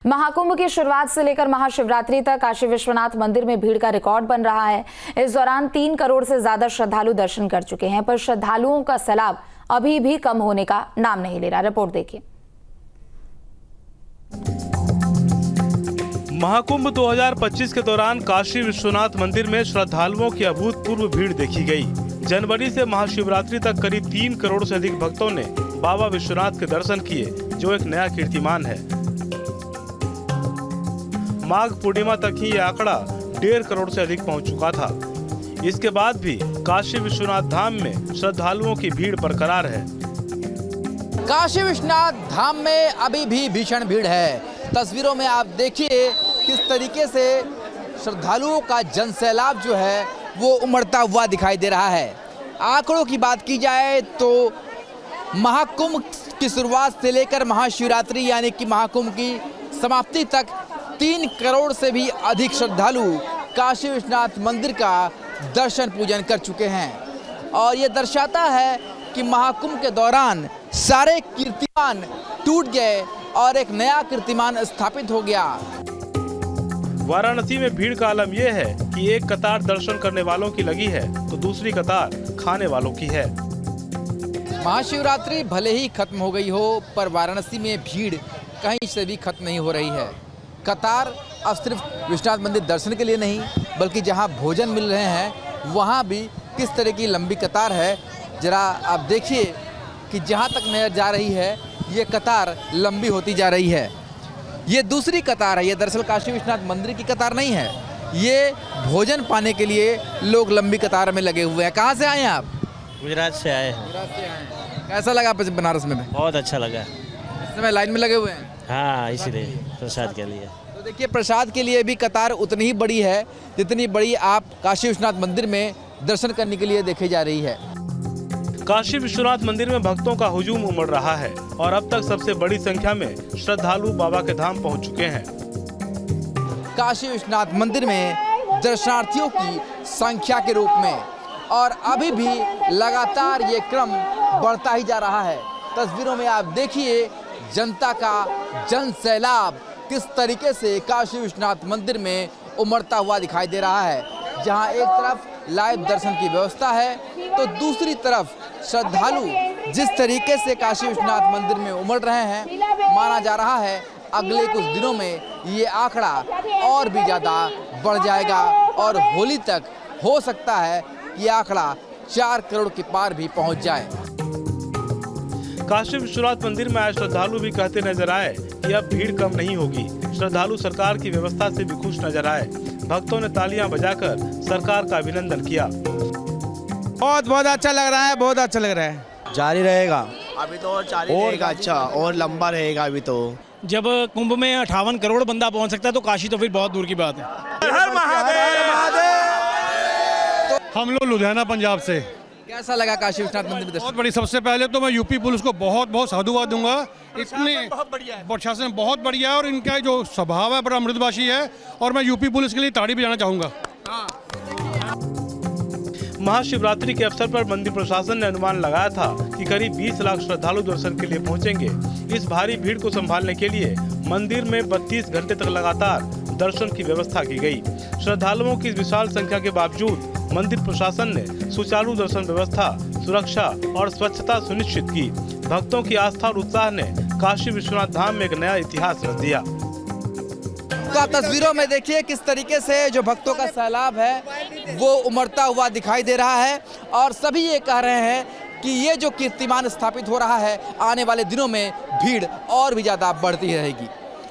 महाकुंभ की शुरुआत से लेकर महाशिवरात्रि तक काशी विश्वनाथ मंदिर में भीड़ का रिकॉर्ड बन रहा है। इस दौरान 3 करोड़ से ज्यादा श्रद्धालु दर्शन कर चुके हैं, पर श्रद्धालुओं का सैलाब अभी भी कम होने का नाम नहीं ले रहा। रिपोर्ट देखिए। महाकुंभ 2025 के दौरान काशी विश्वनाथ मंदिर में श्रद्धालुओं की अभूतपूर्व भीड़ देखी गई। जनवरी से महाशिवरात्रि तक करीब 3 करोड़ से अधिक भक्तों ने बाबा विश्वनाथ के दर्शन किए, जो एक नया कीर्तिमान है। माघ पूर्णिमा तक ही ये आंकड़ा 1.5 करोड़ से अधिक पहुंच चुका था। इसके बाद भी काशी विश्वनाथ धाम में श्रद्धालुओं की भीड़ बरकरार है। काशी विश्वनाथ धाम में अभी भी भीषण भीड़ है। तस्वीरों में आप देखिए किस तरीके से श्रद्धालुओं का जनसैलाब जो है वो उमड़ता हुआ दिखाई दे रहा है। आंकड़ों की बात की जाए तो महाकुंभ की शुरुआत से लेकर महाशिवरात्रि यानी कि महाकुंभ की समाप्ति तक 3 करोड़ से भी अधिक श्रद्धालु काशी विश्वनाथ मंदिर का दर्शन पूजन कर चुके हैं और ये दर्शाता है कि महाकुंभ के दौरान सारे कीर्तिमान टूट गए और एक नया कीर्तिमान स्थापित हो गया। वाराणसी में भीड़ का आलम यह है कि एक कतार दर्शन करने वालों की लगी है तो दूसरी कतार खाने वालों की है। महाशिवरात्रि भले ही खत्म हो गई हो, पर वाराणसी में भीड़ कहीं से भी खत्म नहीं हो रही है। कतार अब सिर्फ विश्वनाथ मंदिर दर्शन के लिए नहीं, बल्कि जहां भोजन मिल रहे हैं वहां भी किस तरह की लंबी कतार है। जरा आप देखिए कि जहां तक नजर जा रही है ये कतार लंबी होती जा रही है। ये दूसरी कतार है, ये दरअसल काशी विश्वनाथ मंदिर की कतार नहीं है, ये भोजन पाने के लिए लोग लंबी कतार में लगे हुए हैं। कहाँ से आए हैं आप? गुजरात से आए हैं। गुजरात से आए हैं। कैसा लगा बनारस में? बहुत अच्छा लगा। इस समय लाइन में लगे हुए हैं? हाँ, इसीलिए प्रसाद के लिए। तो देखिए, प्रसाद के लिए भी कतार उतनी ही बड़ी है जितनी बड़ी आप काशी विश्वनाथ मंदिर में दर्शन करने के लिए देखी जा रही है। काशी विश्वनाथ मंदिर में भक्तों का हुजूम उमड़ रहा है और अब तक सबसे बड़ी संख्या में श्रद्धालु बाबा के धाम पहुंच चुके हैं। काशी विश्वनाथ मंदिर में दर्शनार्थियों की संख्या के रूप में और अभी भी लगातार ये क्रम बढ़ता ही जा रहा है। तस्वीरों में आप देखिए जनता का जन सैलाब किस तरीके से काशी विश्वनाथ मंदिर में उमड़ता हुआ दिखाई दे रहा है। जहां एक तरफ लाइव दर्शन की व्यवस्था है तो दूसरी तरफ श्रद्धालु जिस तरीके से काशी विश्वनाथ मंदिर में उमड़ रहे हैं, माना जा रहा है अगले कुछ दिनों में ये आंकड़ा और भी ज़्यादा बढ़ जाएगा और होली तक हो सकता है कि आंकड़ा 4 करोड़ के पार भी पहुंच जाए। काशी विश्वनाथ मंदिर में आए श्रद्धालु भी कहते नजर आए कि अब भीड़ कम नहीं होगी। श्रद्धालु सरकार की व्यवस्था से भी खुश नजर आए। भक्तों ने तालियां बजाकर सरकार का अभिनंदन किया। बहुत अच्छा लग रहा है, बहुत अच्छा लग रहा है। जारी रहेगा अभी तो और जारी रहेगा, अच्छा और लंबा रहेगा। अभी तो जब कुंभ में 58 करोड़ बंदा पहुंच सकता है तो काशी तो फिर बहुत दूर की बात है। हर महादेव। हम लोग लुधियाना पंजाब से। कैसा लगा काशी विश्वनाथ मंदिर में दर्शन? बहुत बड़ी। सबसे पहले तो मैं यूपी पुलिस को बहुत साधुवाद दूंगा। इतने प्रशासन बहुत बढ़िया है और इनका जो स्वभाव है बड़ा मृदुभाषी है और मैं यूपी पुलिस के लिए ताड़ी भी जाना चाहूंगा। महाशिवरात्रि के अवसर पर मंदिर प्रशासन ने अनुमान लगाया था कि करीब 20 लाख श्रद्धालु दर्शन के लिए पहुंचेंगे। इस भारी भीड़ को संभालने के लिए मंदिर में 32 घंटे तक लगातार दर्शन की व्यवस्था की गई। श्रद्धालुओं की विशाल संख्या के बावजूद मंदिर प्रशासन ने सुचारू दर्शन व्यवस्था, सुरक्षा और स्वच्छता सुनिश्चित की। भक्तों की आस्था और उत्साह ने काशी विश्वनाथ धाम में एक नया इतिहास रच दिया। का तस्वीरों में देखिए किस तरीके से जो भक्तों का सैलाब है वो उमड़ता हुआ दिखाई दे रहा है और सभी ये कह रहे हैं कि ये जो कीर्तिमान स्थापित हो रहा है आने वाले दिनों में भीड़ और भी ज़्यादा बढ़ती रहेगी।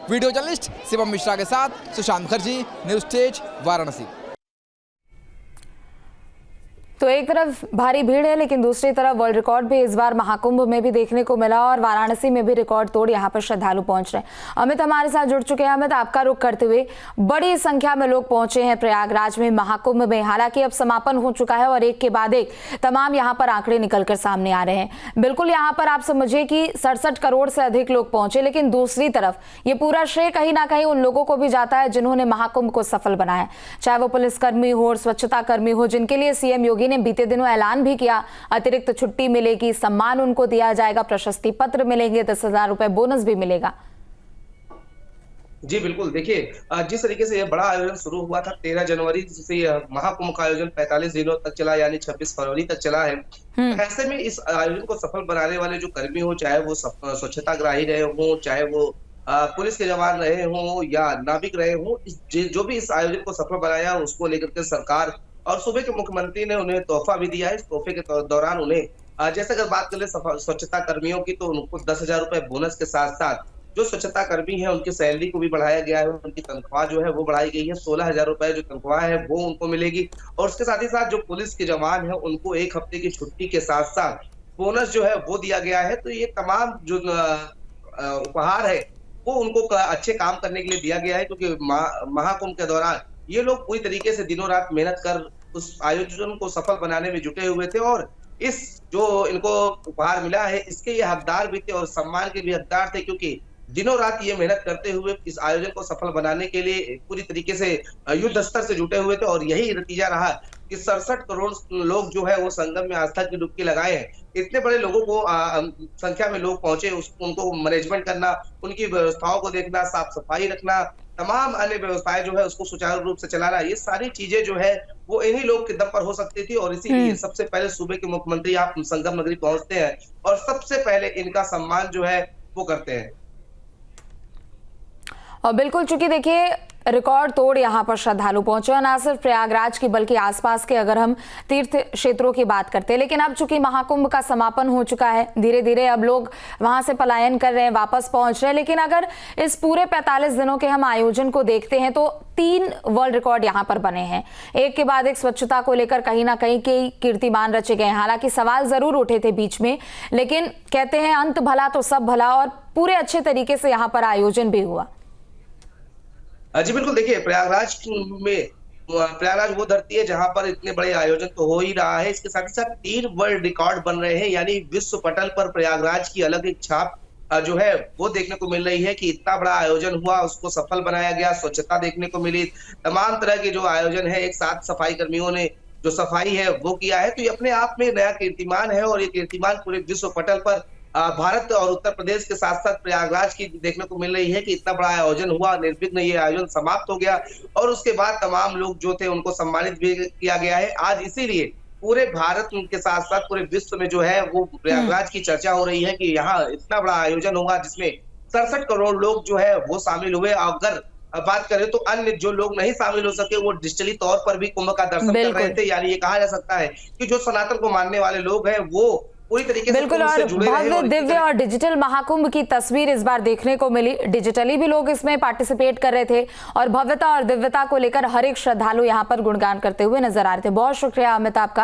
वीडियो जर्नलिस्ट शिवम मिश्रा के साथ सुशांत मुखर्जी, न्यूज स्टेज, वाराणसी। तो एक तरफ भारी भीड़ है, लेकिन दूसरी तरफ वर्ल्ड रिकॉर्ड भी इस बार महाकुंभ में भी देखने को मिला और वाराणसी में भी रिकॉर्ड तोड़ यहां पर श्रद्धालु पहुंच रहे हैं। अमित हमारे साथ जुड़ चुके हैं। अमित, आपका रुख करते हुए बड़ी संख्या में लोग पहुंचे हैं प्रयागराज में महाकुंभ में। हालांकि अब समापन हो चुका है और एक के बाद एक तमाम यहां पर आंकड़े निकलकर सामने आ रहे हैं। बिल्कुल यहाँ पर आप समझिए कि 67 करोड़ से अधिक लोग पहुंचे, लेकिन दूसरी तरफ ये पूरा श्रेय कहीं ना कहीं उन लोगों को भी जाता है जिन्होंने महाकुंभ को सफल बनाया, चाहे वो पुलिसकर्मी हो और स्वच्छता कर्मी हो, जिनके लिए सीएम योगी ने बीते दिनों ऐलान भी किया अतिरिक्त छुट्टी मिलेगी, सम्मान उनको दिया जाएगा, प्रशस्ति पत्र मिलेंगे, 10,000 रुपए बोनस भी मिलेगा। जी बिल्कुल, देखिए जिस तरीके से ये बड़ा आयोजन शुरू हुआ था 13 जनवरी से महाकुंभ का आयोजन 45 दिनों तक चला, यानी 26 फरवरी तक चला है। ऐसे में इस आयोजन को सफल बनाने वाले जो कर्मी हो, चाहे वो स्वच्छताग्राही रहे हों, चाहे वो पुलिस के जवान रहे हों या नाविक रहे हों, जो भी इस आयोजन को सफल बनाया उसको लेकर के सरकार और सूबे के मुख्यमंत्री ने उन्हें तोहफा भी दिया है। इस तोहफे के दौरान उन्हें जैसे अगर बात करें स्वच्छता कर्मियों की, तो उनको 10,000 रुपए बोनस के साथ साथ जो स्वच्छता कर्मी है उनकी सैलरी को भी बढ़ाया गया है, उनकी तनख्वाह जो है वो बढ़ाई गई है। 16,000 रुपए जो तनख्वाह है वो उनको मिलेगी और उसके साथ ही साथ जो पुलिस के जवान है उनको 1 हफ्ते की छुट्टी के साथ साथ बोनस जो है वो दिया गया है। तो ये तमाम जो उपहार है वो उनको अच्छे काम करने के लिए दिया गया है, क्योंकि महाकुंभ के दौरान ये लोग पूरी तरीके से दिनों रात मेहनत कर उस आयोजन को सफल बनाने में जुटे हुए थे और इस जो इनको उपहार मिला है इसके ये हकदार भी थे और सम्मान के भी हकदार थे, क्योंकि दिनों रात ये मेहनत करते हुए इस आयोजन को सफल बनाने के लिए पूरी तरीके से युद्ध स्तर से जुटे हुए थे और यही नतीजा रहा कि 67 करोड़ लोग जो है वो संगम में आस्था की डुबकी लगाए हैं। इतने बड़े लोगों को संख्या में लोग पहुंचे, उनको मैनेजमेंट करना, उनकी व्यवस्थाओं को देखना, साफ सफाई रखना, तमाम अन्य व्यवस्थाएं जो है उसको सुचारू रूप से चलाना, ये सारी चीजें जो है वो इन्हीं लोग के दम पर हो सकती थी। और इसीलिए सबसे पहले सूबे के मुख्यमंत्री आप संगम नगरी पहुंचते हैं और सबसे पहले इनका सम्मान जो है वो करते हैं। और बिल्कुल, चूंकि देखिए रिकॉर्ड तोड़ यहाँ पर श्रद्धालु पहुंचे, ना सिर्फ प्रयागराज की बल्कि आसपास के अगर हम तीर्थ क्षेत्रों की बात करते हैं। लेकिन अब चूंकि महाकुंभ का समापन हो चुका है, धीरे धीरे अब लोग वहां से पलायन कर रहे हैं, वापस पहुंच रहे हैं। लेकिन अगर इस पूरे 45 दिनों के हम आयोजन को देखते हैं तो 3 वर्ल्ड रिकॉर्ड यहाँ पर बने हैं, एक के बाद एक। स्वच्छता को लेकर कहीं ना कहीं के कीर्तिमान रचे गए। हालांकि सवाल जरूर उठे थे बीच में, लेकिन कहते हैं अंत भला तो सब भला, और पूरे अच्छे तरीके से यहाँ पर आयोजन भी हुआ। जी बिल्कुल, देखिए प्रयागराज वो धरती है जहां पर इतने बड़े आयोजन तो हो ही रहा है, इसके साथ ही साथ 3 वर्ल्ड रिकॉर्ड बन रहे हैं, यानी विश्व पटल पर प्रयागराज की अलग एक छाप जो है वो देखने को मिल रही है कि इतना बड़ा आयोजन हुआ, उसको सफल बनाया गया, स्वच्छता देखने को मिली, तमाम तरह के जो आयोजन है एक साथ सफाई कर्मियों ने जो सफाई है वो किया है। तो ये अपने आप में नया कीर्तिमान है और ये कीर्तिमान पूरे विश्व पटल पर भारत और उत्तर प्रदेश के साथ साथ प्रयागराज की देखने को मिल रही है कि इतना बड़ा आयोजन हुआ, निर्विघ्न ये आयोजन समाप्त हो गया और उसके बाद तमाम लोग जो थे उनको सम्मानित भी किया गया है। आज इसीलिए पूरे भारत के साथ साथ पूरे विश्व में जो है वो प्रयागराज की चर्चा हो रही है कि यहाँ इतना बड़ा आयोजन होगा जिसमें 67 करोड़ लोग जो है वो शामिल हुए। अगर बात करें तो अन्य जो लोग नहीं शामिल हो सके वो डिजिटली तौर पर भी कुंभ का दर्शन कर रहे थे, यानी ये कहा जा सकता है कि जो सनातन को मानने वाले लोग हैं वो पूरी तरीके से बिल्कुल। और भव्य, दिव्य और डिजिटल महाकुंभ की तस्वीर इस बार देखने को मिली। डिजिटली भी लोग इसमें पार्टिसिपेट कर रहे थे और भव्यता और दिव्यता को लेकर हर एक श्रद्धालु यहाँ पर गुणगान करते हुए नजर आ रहे थे। बहुत शुक्रिया अमित आपका।